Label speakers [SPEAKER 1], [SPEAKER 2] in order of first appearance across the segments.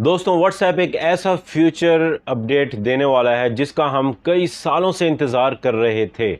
[SPEAKER 1] दोस्तों व्हाट्सएप एक ऐसा फ्यूचर अपडेट देने वाला है जिसका हम कई सालों से इंतज़ार कर रहे थे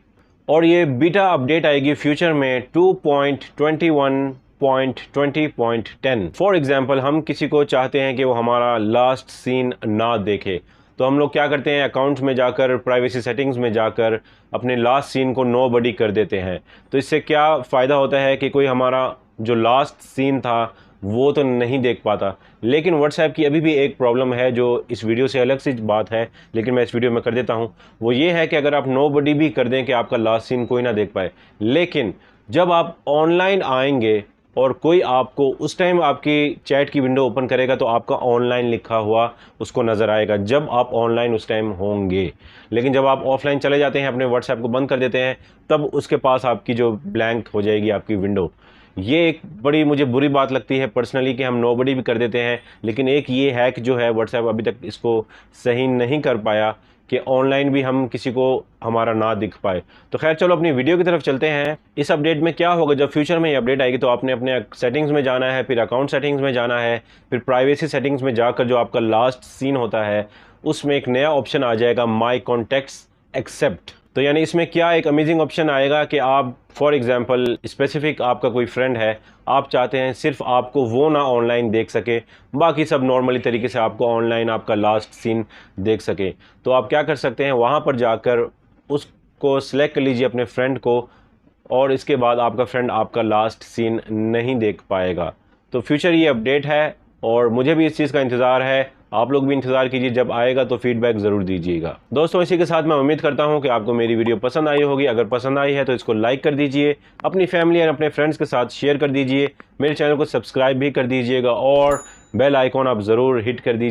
[SPEAKER 1] और ये बीटा अपडेट आएगी फ्यूचर में 2.21.20.10। फॉर एग्ज़ाम्पल हम किसी को चाहते हैं कि वो हमारा लास्ट सीन ना देखे, तो हम लोग क्या करते हैं, अकाउंट में जाकर प्राइवेसी सेटिंग्स में जाकर अपने लास्ट सीन को नोबडी कर देते हैं। तो इससे क्या फ़ायदा होता है कि कोई हमारा जो लास्ट सीन था वो तो नहीं देख पाता। लेकिन व्हाट्सएप की अभी भी एक प्रॉब्लम है जो इस वीडियो से अलग सी बात है, लेकिन मैं इस वीडियो में कर देता हूँ। वो ये है कि अगर आप नोबडी भी कर दें कि आपका लास्ट सीन कोई ना देख पाए, लेकिन जब आप ऑनलाइन आएंगे और कोई आपको उस टाइम आपकी चैट की विंडो ओपन करेगा तो आपका ऑनलाइन लिखा हुआ उसको नज़र आएगा जब आप ऑनलाइन उस टाइम होंगे। लेकिन जब आप ऑफलाइन चले जाते हैं, अपने व्हाट्सएप को बंद कर देते हैं, तब उसके पास आपकी जो ब्लैंक हो जाएगी आपकी विंडो। ये एक बड़ी मुझे बुरी बात लगती है पर्सनली कि हम नोबडी भी कर देते हैं, लेकिन एक ये हैक जो है व्हाट्सएप अभी तक इसको सही नहीं कर पाया कि ऑनलाइन भी हम किसी को हमारा ना दिख पाए। तो खैर चलो अपनी वीडियो की तरफ चलते हैं। इस अपडेट में क्या होगा, जब फ्यूचर में ये अपडेट आएगी तो आपने अपने सेटिंग्स में जाना है, फिर अकाउंट सेटिंग्स में जाना है, फिर प्राइवेसी सेटिंग्स में जाकर जो आपका लास्ट सीन होता है उसमें एक नया ऑप्शन आ जाएगा, माई कॉन्टैक्ट्स एक्सेप्ट। तो यानी इसमें क्या एक अमेजिंग ऑप्शन आएगा कि आप फॉर एग्जांपल स्पेसिफिक आपका कोई फ्रेंड है, आप चाहते हैं सिर्फ आपको वो ना ऑनलाइन देख सके, बाकी सब नॉर्मली तरीके से आपको ऑनलाइन आपका लास्ट सीन देख सके। तो आप क्या कर सकते हैं, वहाँ पर जाकर उसको सिलेक्ट कर लीजिए अपने फ्रेंड को, और इसके बाद आपका फ्रेंड आपका लास्ट सीन नहीं देख पाएगा। तो फ्यूचर ये अपडेट है और मुझे भी इस चीज़ का इंतज़ार है, आप लोग भी इंतज़ार कीजिए, जब आएगा तो फीडबैक ज़रूर दीजिएगा। दोस्तों इसी के साथ मैं उम्मीद करता हूं कि आपको मेरी वीडियो पसंद आई होगी। अगर पसंद आई है तो इसको लाइक कर दीजिए, अपनी फैमिली और अपने फ्रेंड्स के साथ शेयर कर दीजिए, मेरे चैनल को सब्सक्राइब भी कर दीजिएगा और बेल आइकॉन आप ज़रूर हिट कर दीजिए।